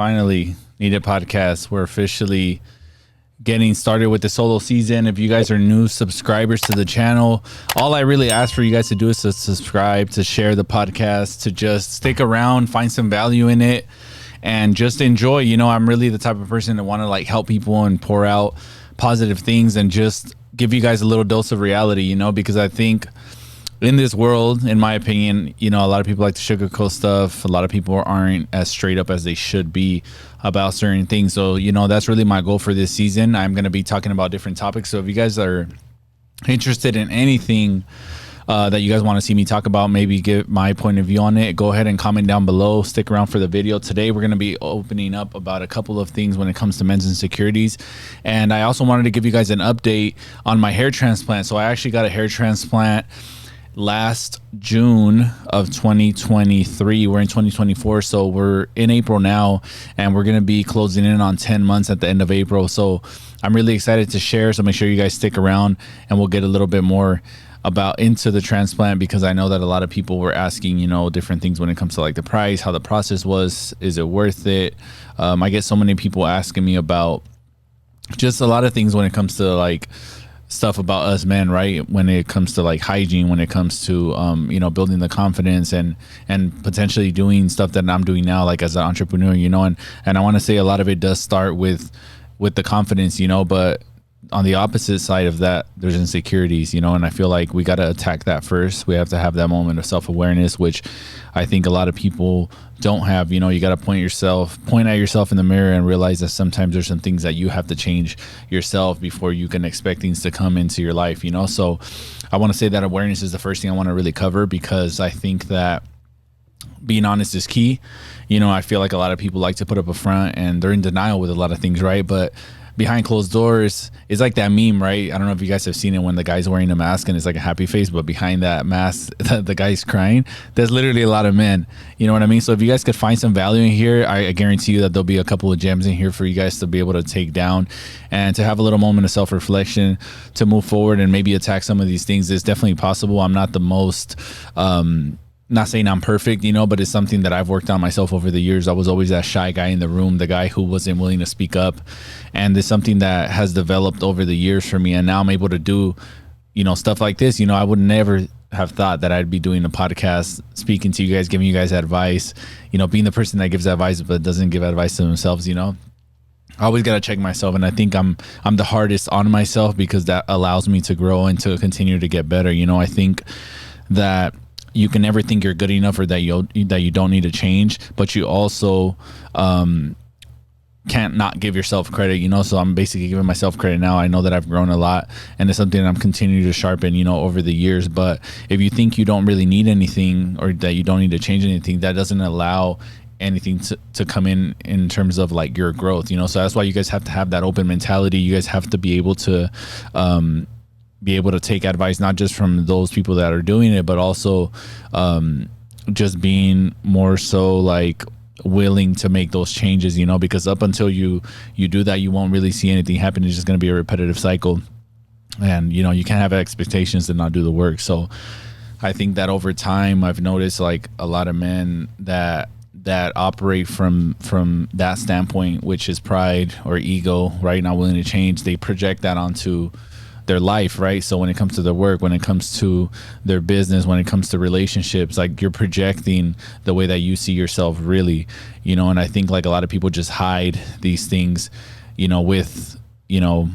Finally, Needed Podcast. We're officially getting started with the solo season. If you guys are new subscribers to the channel, all I really ask for you guys to do is to subscribe, to share the podcast, to just stick around, find some value in it, and just enjoy. You know, I'm really the type of person that want to like help people and pour out positive things and just give you guys a little dose of reality, you know, because I think in this world, in my opinion, you know, a lot of people like to sugarcoat stuff. A lot of people aren't as straight up as they should be about certain things. So, you know, that's really my goal for this season. I'm going to be talking about different topics. So if you guys are interested in anything that you guys want to see me talk about, maybe give my point of view on it, go ahead and comment down below. Stick around for the video. Today, we're going to be opening up about a couple of things when it comes to men's insecurities. And I also wanted to give you guys an update on my hair transplant. So I actually got a hair transplant last June of 2023. We're in 2024, so we're in April now, and we're gonna be closing in on 10 months at the end of April. So I'm really excited to share, so make sure you guys stick around and we'll get a little bit more about into the transplant, because I know that a lot of people were asking, you know, different things when it comes to like the price, how the process was, is it worth it. I get so many people asking me about just a lot of things when it comes to like stuff about us men, right? When it comes to like hygiene, when it comes to you know, building the confidence and potentially doing stuff that I'm doing now, like as an entrepreneur, you know, and I want to say a lot of it does start with the confidence, you know, but on the opposite side of that, there's insecurities, you know, and I feel like we got to attack that first. We have to have that moment of self-awareness, which I think a lot of people don't have. You know, you got to point at yourself in the mirror and realize that sometimes there's some things that you have to change yourself before you can expect things to come into your life, you know. So I want to say that awareness is the first thing I want to really cover, because I think that being honest is key. You know, I feel like a lot of people like to put up a front and they're in denial with a lot of things, right? But behind closed doors is like that meme, right? I don't know if you guys have seen it, when the guy's wearing a mask and it's like a happy face, but behind that mask, the guy's crying. There's literally a lot of men, you know what I mean? So if you guys could find some value in here, I guarantee you that there'll be a couple of gems in here for you guys to be able to take down and to have a little moment of self-reflection, to move forward and maybe attack some of these things. It's definitely possible. I'm not the most not saying I'm perfect, you know, but it's something that I've worked on myself over the years. I was always that shy guy in the room, the guy who wasn't willing to speak up. And it's something that has developed over the years for me. And now I'm able to do, you know, stuff like this. You know, I would never have thought that I'd be doing a podcast, speaking to you guys, giving you guys advice, you know, being the person that gives advice but doesn't give advice to themselves, you know. I always got to check myself, and I think I'm the hardest on myself, because that allows me to grow and to continue to get better. You know, I think that you can never think you're good enough, or that you don't need to change, but you also can't not give yourself credit, you know. So I'm basically giving myself credit now. I know that I've grown a lot, and it's something that I'm continuing to sharpen, you know, over the years. But if you think you don't really need anything, or that you don't need to change anything, that doesn't allow anything to come in terms of like your growth, you know. So that's why you guys have to have that open mentality. You guys have to be able to take advice, not just from those people that are doing it, but also just being more so like willing to make those changes, you know, because up until you do that, you won't really see anything happen. It's just going to be a repetitive cycle, and you know, you can't have expectations and not do the work. So I think that over time, I've noticed like a lot of men that operate from that standpoint, which is pride or ego, right? Not willing to change. They project that onto their life, right? So when it comes to their work, when it comes to their business, when it comes to relationships, like you're projecting the way that you see yourself really, you know. And I think like a lot of people just hide these things, you know, with, you know,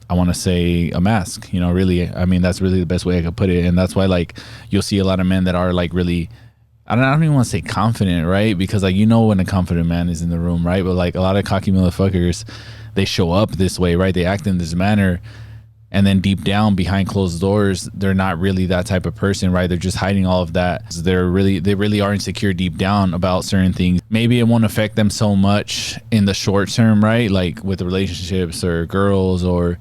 I want to say a mask, you know, really. I mean, that's really the best way I could put it. And that's why like you'll see a lot of men that are like really, I don't even want to say confident, right? Because like, you know, when a confident man is in the room, right? But like a lot of cocky motherfuckers, they show up this way, right? They act in this manner, and then deep down behind closed doors, they're not really that type of person, right? They're just hiding all of that. They really are insecure deep down about certain things. Maybe it won't affect them so much in the short term, right? Like with relationships or girls or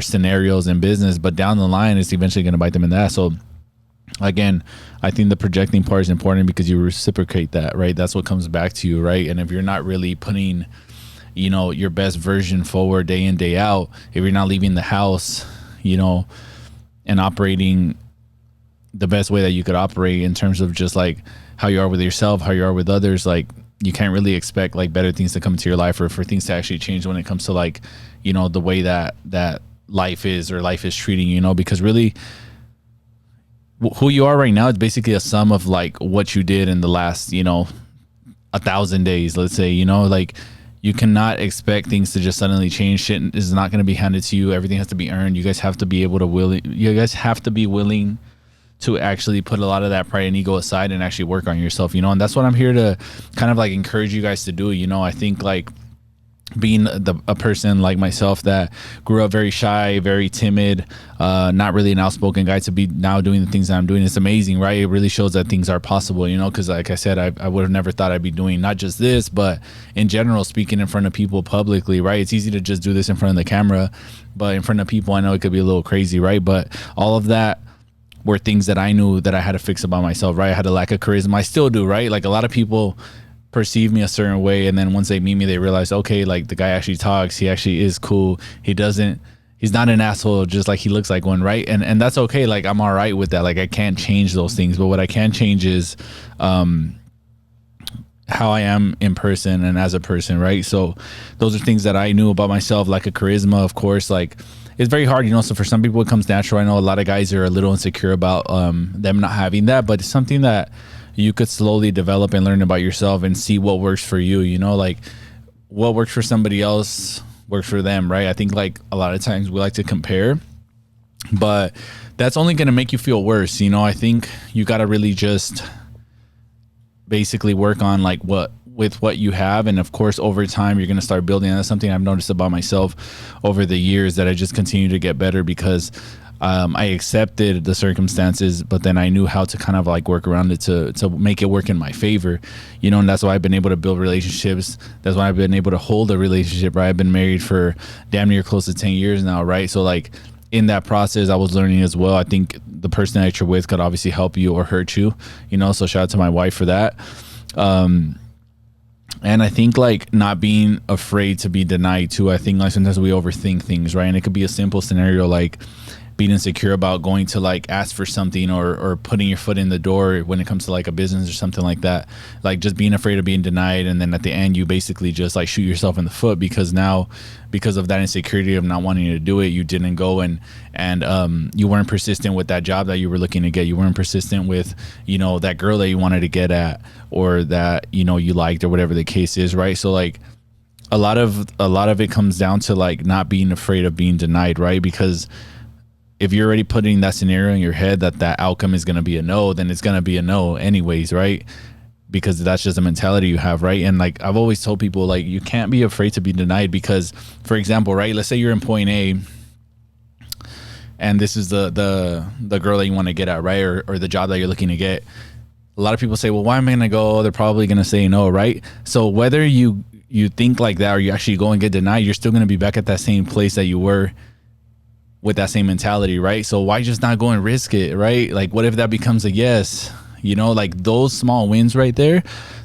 scenarios in business, but down the line, it's eventually going to bite them in the ass. So again, I think the projecting part is important, because you reciprocate that, right? That's what comes back to you, right? And if you're not really putting, you know, your best version forward day in, day out, if you're not leaving the house, you know, and operating the best way that you could operate in terms of just like how you are with yourself, how you are with others, like you can't really expect like better things to come into your life, or for things to actually change when it comes to like, you know, the way that life is, or life is treating you, you know, because really who you are right now is basically a sum of like what you did in the last, you know, 1,000 days, let's say, you know, like you cannot expect things to just suddenly change. Shit is not going to be handed to you. Everything has to be earned. You guys have to be able to you guys have to be willing to actually put a lot of that pride and ego aside and actually work on yourself, you know. And that's what I'm here to kind of like encourage you guys to do. You know, I think like being a person like myself that grew up very shy, very timid, not really an outspoken guy, to be now doing the things that I'm doing, it's amazing, right? It really shows that things are possible, you know, because like I said, I would have never thought I'd be doing not just this, but in general, speaking in front of people publicly, right? It's easy to just do this in front of the camera, but in front of people, I know it could be a little crazy, right? But all of that were things that I knew that I had to fix about myself, right? I had a lack of charisma. I still do, right? Like a lot of people perceive me a certain way, and then once they meet me, they realize, okay, like the guy actually talks, he actually is cool, he's not an asshole just like he looks like one, right? And that's okay. Like I'm all right with that. Like I can't change those things, but what I can change is how I am in person and as a person, right? So those are things that I knew about myself, like a charisma, of course. Like it's very hard, you know, so for some people it comes natural. I know a lot of guys are a little insecure about them not having that, but it's something that you could slowly develop and learn about yourself and see what works for you, you know, like what works for somebody else works for them, right? I think like a lot of times we like to compare, but that's only going to make you feel worse. You know, I think you got to really just basically work on like what you have, and of course over time you're going to start building. And that's something I've noticed about myself over the years, that I just continue to get better because I accepted the circumstances, but then I knew how to kind of like work around it to make it work in my favor, you know. And that's why I've been able to build relationships. That's why I've been able to hold a relationship, right? I've been married for damn near close to 10 years now, right? So like in that process, I was learning as well. I think the person that you're with could obviously help you or hurt you, you know, so shout out to my wife for that. And I think like not being afraid to be denied too. I think like sometimes we overthink things, right? And it could be a simple scenario like being insecure about going to like ask for something, or putting your foot in the door when it comes to like a business or something like that. Like just being afraid of being denied, and then at the end you basically just like shoot yourself in the foot because of that insecurity of not wanting to do it, you didn't go and you weren't persistent with that job that you were looking to get. You weren't persistent with, you know, that girl that you wanted to get at, or that, you know, you liked, or whatever the case is, right? So like a lot of it comes down to like not being afraid of being denied, right? Because if you're already putting that scenario in your head that outcome is going to be a no, then it's going to be a no anyways, right? Because that's just a mentality you have, right? And like I've always told people, like you can't be afraid to be denied, because for example, right, let's say you're in point A and this is the girl that you want to get at, right? Or the job that you're looking to get. A lot of people say, well, why am I going to go? They're probably going to say no, right? So whether you think like that or you actually go and get denied, you're still going to be back at that same place that you were with that same mentality, right? So why just not go and risk it, right? Like what if that becomes a yes? You know, like those small wins right there,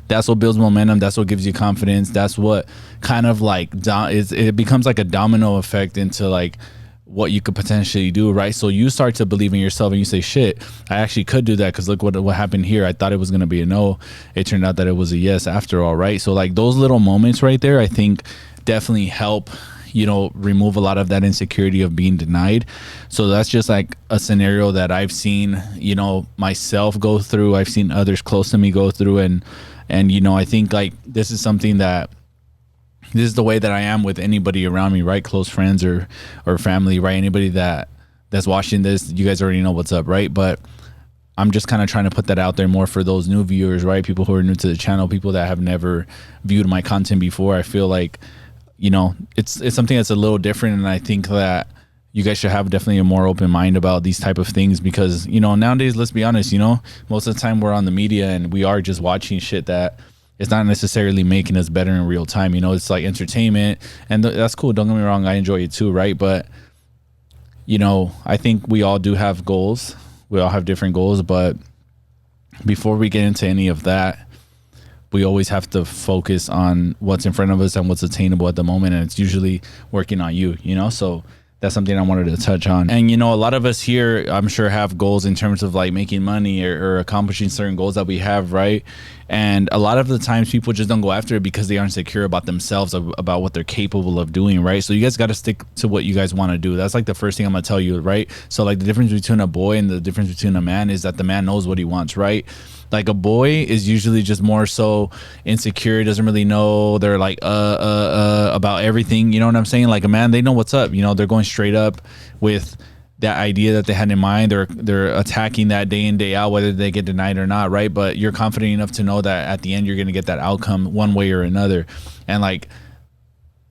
that's what builds momentum. That's what gives you confidence. That's what kind of like it becomes like a domino effect into like what you could potentially do, right? So you start to believe in yourself and you say, shit, I actually could do that, because look what happened here. I thought it was going to be a no. It turned out that it was a yes after all, right? So like those little moments right there, I think definitely help, you know, remove a lot of that insecurity of being denied. So that's just like a scenario that I've seen, you know, myself go through. I've seen others close to me go through, and you know, I think like this is the way that I am with anybody around me, right? Close friends or family, right? Anybody that's watching this, you guys already know what's up, right? But I'm just kind of trying to put that out there more for those new viewers, right? People who are new to the channel, people that have never viewed my content before. I feel like, you know, it's something that's a little different, and I think that you guys should have definitely a more open mind about these type of things, because, you know, nowadays, let's be honest, you know, most of the time we're on the media and we are just watching shit that it's not necessarily making us better in real time. You know, it's like entertainment, and that's cool. Don't get me wrong, I enjoy it too, right? But, you know, I think we all do have goals. We all have different goals, but before we get into any of that, we always have to focus on what's in front of us and what's attainable at the moment, and it's usually working on you, you know? So that's something I wanted to touch on. And, you know, a lot of us here, I'm sure, have goals in terms of like making money or accomplishing certain goals that we have, right? And a lot of the times people just don't go after it because they aren't secure about themselves, about what they're capable of doing, right? So you guys got to stick to what you guys want to do. That's like the first thing I'm going to tell you, right? So like the difference between a boy and the difference between a man is that the man knows what he wants, right? Like a boy is usually just more so insecure, doesn't really know. They're like about everything. You know what I'm saying? Like a man, they know what's up. You know, they're going straight up with that idea that they had in mind. They're attacking that day in, day out, whether they get denied or not, right? But you're confident enough to know that at the end you're gonna get that outcome one way or another. And like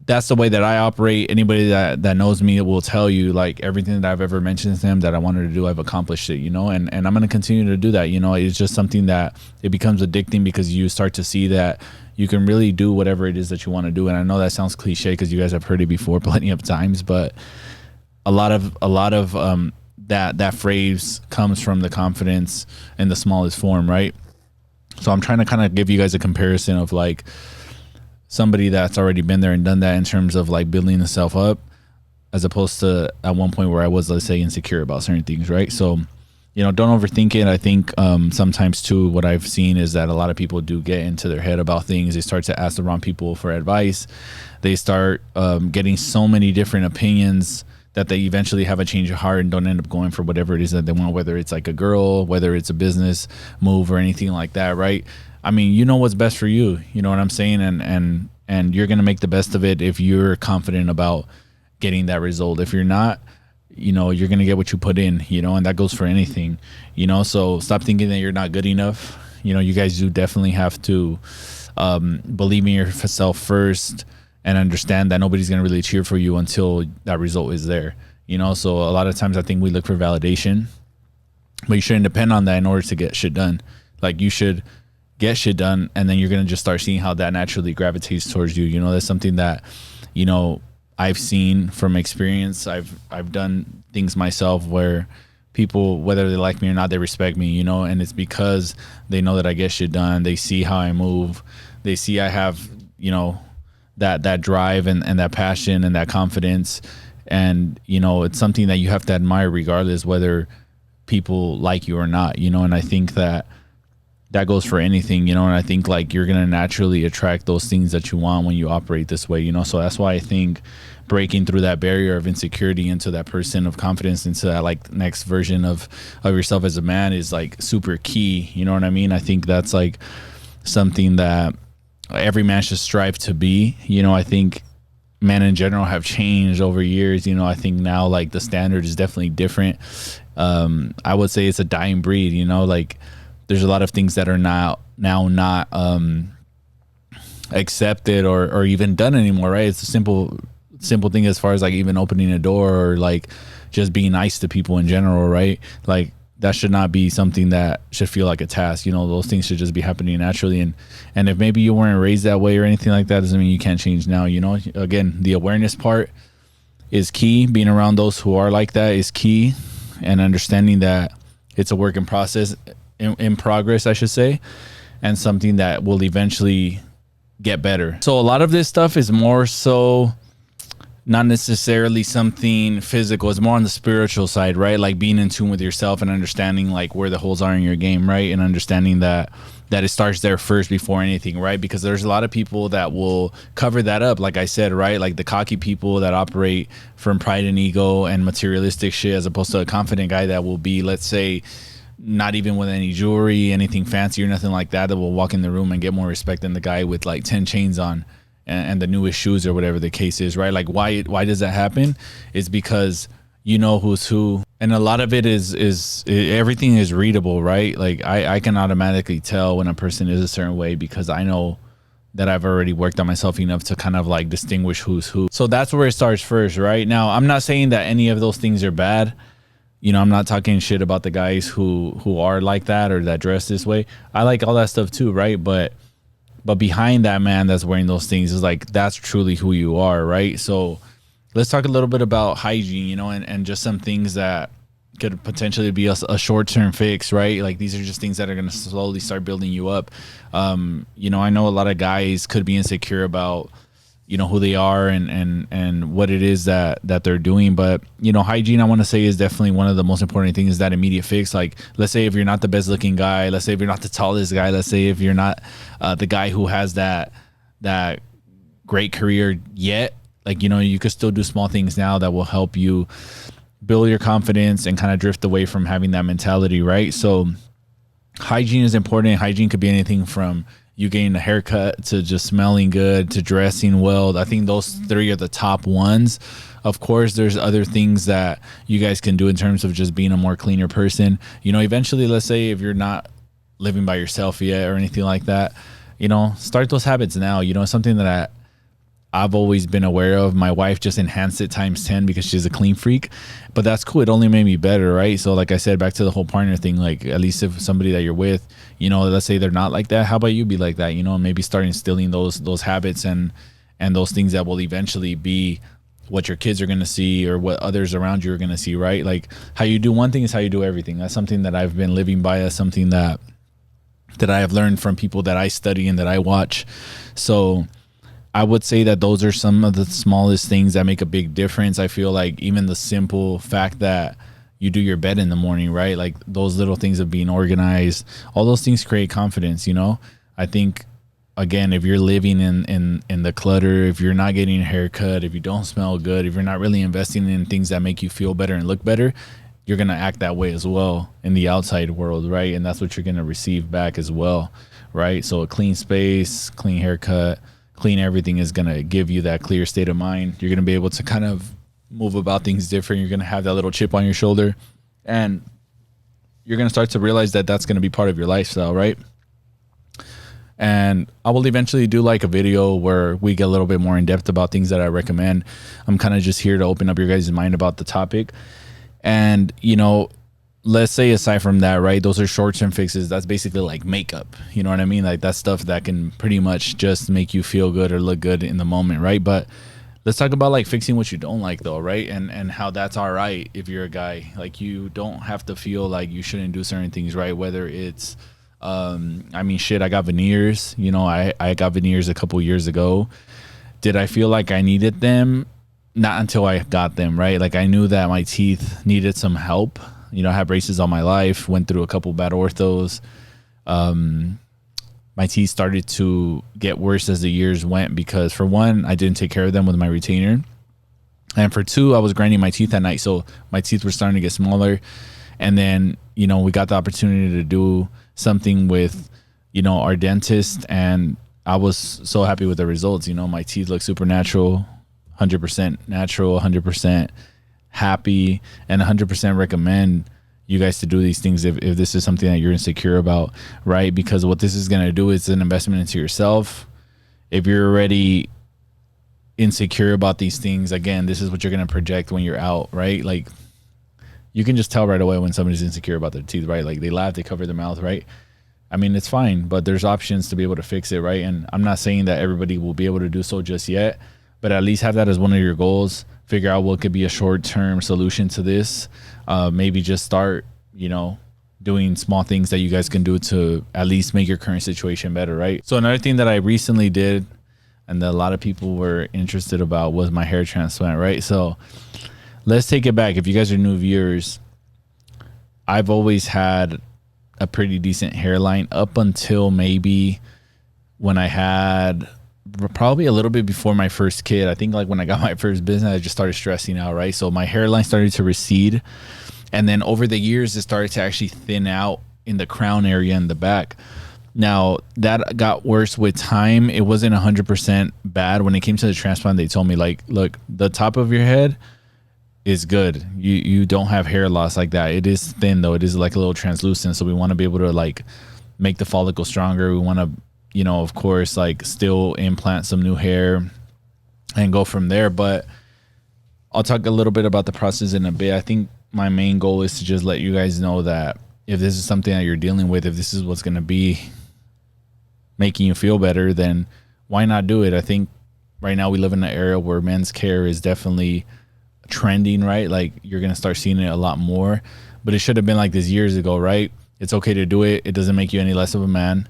that's the way that I operate. Anybody that knows me will tell you, like, everything that I've ever mentioned to them that I wanted to do, I've accomplished it, you know, and I'm going to continue to do that. You know, it's just something that it becomes addicting because you start to see that you can really do whatever it is that you want to do. And I know that sounds cliche because you guys have heard it before plenty of times, but a lot of that phrase comes from the confidence in the smallest form, right? So I'm trying to kind of give you guys a comparison of like somebody that's already been there and done that in terms of like building itself up, as opposed to at one point where I was, let's say, insecure about certain things, right? So, you know, don't overthink it. I think sometimes too, what I've seen is that a lot of people do get into their head about things. They start to ask the wrong people for advice. They start getting so many different opinions that they eventually have a change of heart and don't end up going for whatever it is that they want, whether it's like a girl, whether it's a business move or anything like that, right? I mean, you know what's best for you, you know what I'm saying? And you're going to make the best of it if you're confident about getting that result. If you're not, you know, you're going to get what you put in, you know, and that goes for anything, you know? So stop thinking that you're not good enough. You know, you guys do definitely have to believe in yourself first and understand that nobody's going to really cheer for you until that result is there, you know? So a lot of times I think we look for validation, but you shouldn't depend on that in order to get shit done. Like, you should get shit done, and then you're going to just start seeing how that naturally gravitates towards you. You know, that's something that, you know, I've seen from experience. I've done things myself where people, whether they like me or not, they respect me, you know, and it's because they know that I get shit done. They see how I move. They see I have, you know, that drive and that passion and that confidence. And, you know, it's something that you have to admire regardless whether people like you or not, you know, and I think that goes for anything, you know, and I think like you're going to naturally attract those things that you want when you operate this way, you know? So that's why I think breaking through that barrier of insecurity into that person of confidence, into that like next version of yourself as a man is like super key. You know what I mean? I think that's like something that every man should strive to be. You know, I think men in general have changed over years. You know, I think now like the standard is definitely different. I would say it's a dying breed, you know, like there's a lot of things that are now not accepted or even done anymore, right? It's a simple thing as far as like even opening a door or like just being nice to people in general, right? Like that should not be something that should feel like a task. You know, those things should just be happening naturally. And if maybe you weren't raised that way or anything like that, doesn't mean you can't change now. You know, again, the awareness part is key. Being around those who are like that is key, and understanding that it's a work in process. In progress, I should say, and something that will eventually get better. So a lot of this stuff is more so not necessarily something physical. It's more on the spiritual side, right? Like being in tune with yourself and understanding like where the holes are in your game, right? And understanding that it starts there first before anything, right? Because there's a lot of people that will cover that up, like I said, right? Like the cocky people that operate from pride and ego and materialistic shit, as opposed to a confident guy that will be, let's say, not even with any jewelry, anything fancy or nothing like that will walk in the room and get more respect than the guy with like 10 chains on and the newest shoes or whatever the case is, right? Like why does that happen? It's because you know who's who, and a lot of it is everything is readable, right? Like I can automatically tell when a person is a certain way because I know that I've already worked on myself enough to kind of like distinguish who's who. So that's where it starts first, right? Now, I'm not saying that any of those things are bad. You know, I'm not talking shit about the guys who are like that or that dress this way. I like all that stuff too, right? But behind that man that's wearing those things is like, that's truly who you are, right? So let's talk a little bit about hygiene, you know, and just some things that could potentially be a short-term fix, right? Like these are just things that are going to slowly start building you up. You know, I know a lot of guys could be insecure about, who they are and what it is that they're doing. But hygiene, I want to say, is definitely one of the most important things, is that immediate fix. Like, let's say if you're not the best looking guy, let's say if you're not the tallest guy, let's say if you're not the guy who has that great career yet, like, you could still do small things now that will help you build your confidence and kind of drift away from having that mentality, right? So hygiene is important. Hygiene could be anything from you getting a haircut to just smelling good to dressing well. I think those three are the top ones. Of course, there's other things that you guys can do in terms of just being a more cleaner person. Eventually, let's say if you're not living by yourself yet or anything like that, start those habits now. Something that I've always been aware of. My wife just enhanced it times 10 because she's a clean freak, but that's cool. It only made me better, right? So like I said, back to the whole partner thing, like at least if somebody that you're with, let's say they're not like that, how about you be like that, maybe start instilling those habits and those things that will eventually be what your kids are going to see or what others around you are going to see, right? Like how you do one thing is how you do everything. That's something that I've been living by, as something that I have learned from people that I study and that I watch. So I would say that those are some of the smallest things that make a big difference. I feel like even the simple fact that you do your bed in the morning, right? Like those little things of being organized, all those things create confidence, I think, again, if you're living in the clutter, if you're not getting a haircut, if you don't smell good, if you're not really investing in things that make you feel better and look better, you're going to act that way as well in the outside world, right? And that's what you're going to receive back as well, right? So a clean space, clean haircut, clean everything is going to give you that clear state of mind. You're going to be able to kind of move about things different. You're going to have that little chip on your shoulder, and you're going to start to realize that that's going to be part of your lifestyle, right? And I will eventually do like a video where we get a little bit more in depth about things that I recommend. I'm kind of just here to open up your guys' mind about the topic. And, let's say aside from that, right, those are short-term fixes. That's basically like makeup. You know what I mean? Like that's stuff that can pretty much just make you feel good or look good in the moment, right? But let's talk about like fixing what you don't like though, right? And how that's all right if you're a guy. Like you don't have to feel like you shouldn't do certain things, right? Whether it's I got veneers. I got veneers a couple years ago. Did I feel like I needed them? Not until I got them, right? Like I knew that my teeth needed some help. I had braces all my life, went through a couple bad orthos. My teeth started to get worse as the years went because, for one, I didn't take care of them with my retainer. And for two, I was grinding my teeth at night. So my teeth were starting to get smaller. And then, we got the opportunity to do something with, our dentist. And I was so happy with the results. My teeth look super natural, 100% natural, 100% happy, and 100% recommend you guys to do these things if this is something that you're insecure about, right? Because what this is going to do is an investment into yourself. If you're already insecure about these things, again, this is what you're going to project when you're out, right? Like you can just tell right away when somebody's insecure about their teeth, right? Like they laugh, they cover their mouth, right? I mean, it's fine, but there's options to be able to fix it, right? And I'm not saying that everybody will be able to do so just yet, but at least have that as one of your goals. Figure out what could be a short-term solution to this. Maybe just start, doing small things that you guys can do to at least make your current situation better, right? So another thing that I recently did and that a lot of people were interested about was my hair transplant, right? So let's take it back. If you guys are new viewers, I've always had a pretty decent hairline up until maybe when I had probably a little bit before my first kid. I think like when I got my first business, I just started stressing out, right? So my hairline started to recede. And then over the years, it started to actually thin out in the crown area in the back. Now, that got worse with time. It wasn't 100% bad. When it came to the transplant, they told me, like, look, the top of your head is good. You don't have hair loss like that. It is thin, though. It is like a little translucent. So we want to be able to, like, make the follicle stronger. We want to, of course, like, still implant some new hair and go from there. But I'll talk a little bit about the process in a bit. I think my main goal is to just let you guys know that if this is something that you're dealing with, if this is what's going to be making you feel better, then why not do it? I think right now we live in an era where men's care is definitely trending, right? Like you're going to start seeing it a lot more, but it should have been like this years ago, right? It's okay to do it. It doesn't make you any less of a man.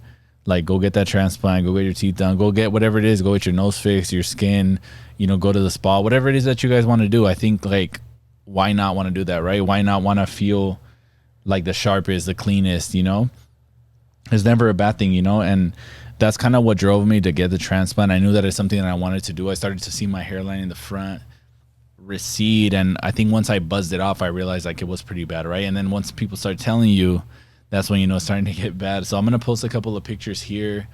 Like, go get that transplant, go get your teeth done, go get whatever it is, go get your nose fixed, your skin, you know, go to the spa, whatever it is that you guys want to do. I think, like, why not want to do that, right? Why not want to feel like the sharpest, the cleanest, you know? It's never a bad thing, you know? And that's kind of what drove me to get the transplant. I knew that it's something that I wanted to do. I started to see my hairline in the front recede, and I think once I buzzed it off, I realized like it was pretty bad, right? And then once people start telling you, that's when you know it's starting to get bad. So I'm gonna post a couple of pictures here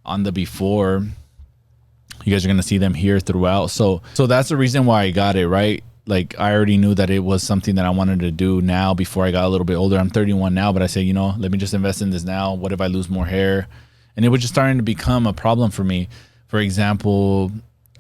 on the before. You guys are gonna see them here throughout. So that's the reason why I got it, right? Like, I already knew that it was something that I wanted to do now before I got a little bit older. I'm 31 now, but I say, you know, let me just invest in this now. What if I lose more hair? And it was just starting to become a problem for me. For example,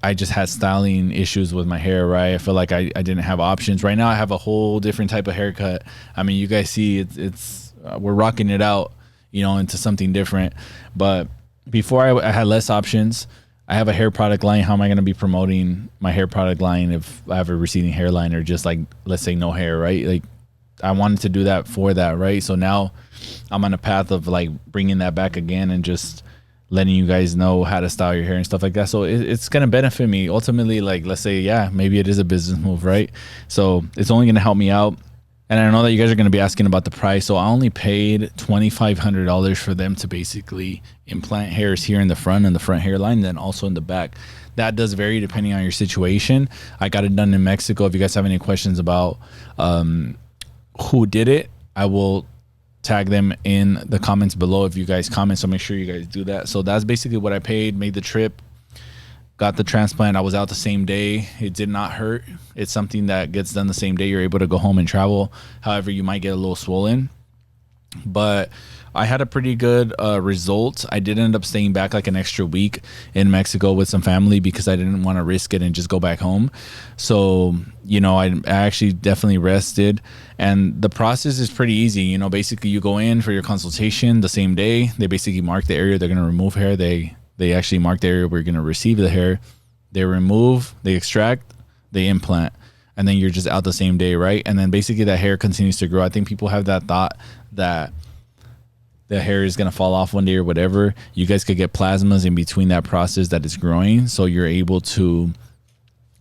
I just had styling issues with my hair, right? I feel like I didn't have options. Right now I have a whole different type of haircut. I mean, you guys see it's we're rocking it out, you know, into something different. But before I had less options. I have a hair product line. How am I going to be promoting my hair product line if I have a receding hairline or just, like, let's say no hair, right? Like, I wanted to do that for that, right? So now I'm on a path of, like, bringing that back again and just letting you guys know how to style your hair and stuff like that. So it's going to benefit me ultimately. Like, let's say, yeah, maybe it is a business move, right? So it's only going to help me out. And I know that you guys are going to be asking about the price. So I only paid $2,500 for them to basically implant hairs here in the front hairline, then also in the back. That does vary depending on your situation. I got it done in Mexico. If you guys have any questions about who did it, I will tag them in the comments below if you guys comment. So make sure you guys do that. So that's basically what I paid, made the trip. Got the transplant. I was out the same day. It did not hurt. It's something that gets done the same day. You're able to go home and travel. However, you might get a little swollen. But I had a pretty good result. I did end up staying back like an extra week in Mexico with some family because I didn't want to risk it and just go back home. So, you know, I actually definitely rested. And the process is pretty easy. You know, basically you go in for your consultation the same day. They basically mark the area they're going to remove hair. They actually mark the area where you're going to receive the hair. They remove, they extract, they implant, and then you're just out the same day, right? And then basically that hair continues to grow. I think people have that thought that the hair is going to fall off one day or whatever. You guys could get plasmas in between that process that is growing, so you're able to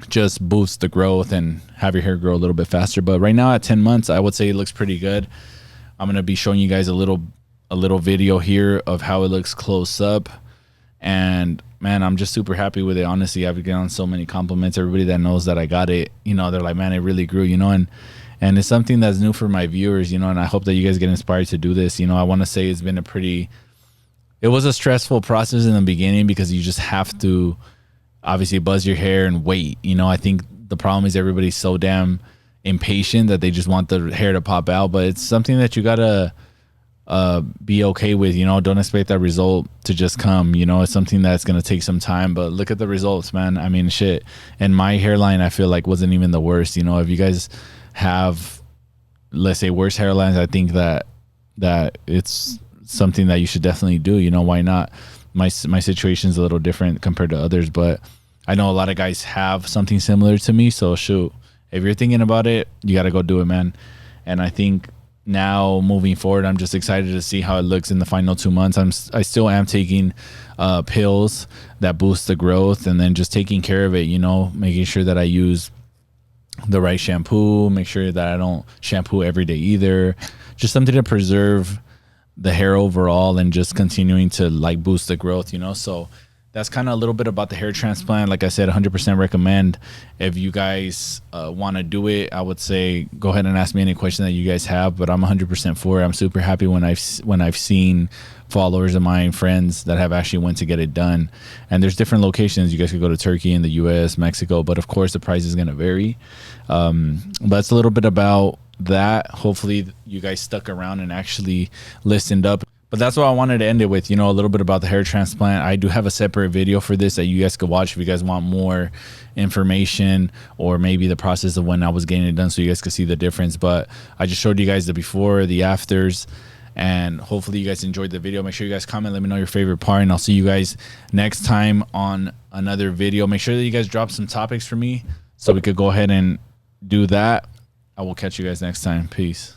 just boost the growth and have your hair grow a little bit faster. But right now at 10 months, I would say it looks pretty good. I'm going to be showing you guys a little video here of how it looks close up. And man, I'm just super happy with it. Honestly, I've gotten so many compliments. Everybody that knows that I got it, you know, they're like, man, it really grew, you know, and it's something that's new for my viewers, you know, and I hope that you guys get inspired to do this. You know, I want to say it's been it was a stressful process in the beginning because you just have to obviously buzz your hair and wait. You know, I think the problem is everybody's so damn impatient that they just want the hair to pop out, but it's something that you gotta be okay with. You know, don't expect that result to just come. You know, it's something that's gonna take some time, but look at the results, man. I mean, shit. And my hairline, I feel like, wasn't even the worst. You know, if you guys have, let's say, worse hairlines, I think that it's something that you should definitely do. You know, why not? My situation is a little different compared to others, but I know a lot of guys have something similar to me. So shoot, if you're thinking about it, you got to go do it, man. And I think now moving forward, I'm just excited to see how it looks in the final 2 months. I still am taking pills that boost the growth, and then just taking care of it, you know, making sure that I use the right shampoo, make sure that I don't shampoo every day either. Just something to preserve the hair overall and just continuing to like boost the growth, you know. So that's kind of a little bit about the hair transplant. Like I said, 100% recommend. If you guys want to do it, I would say go ahead and ask me any question that you guys have, but I'm 100% for it. I'm super happy when I've seen followers of mine, friends that have actually went to get it done. And there's different locations. You guys could go to Turkey, in the US, Mexico, but of course the price is going to vary. But it's a little bit about that. Hopefully you guys stuck around and actually listened up. But that's what I wanted to end it with, you know, a little bit about the hair transplant. I do have a separate video for this that you guys could watch if you guys want more information, or maybe the process of when I was getting it done, so you guys could see the difference. But I just showed you guys the before, the afters, and hopefully you guys enjoyed the video. Make sure you guys comment, let me know your favorite part, and I'll see you guys next time on another video. Make sure that you guys drop some topics for me so we could go ahead and do that. I will catch you guys next time. Peace.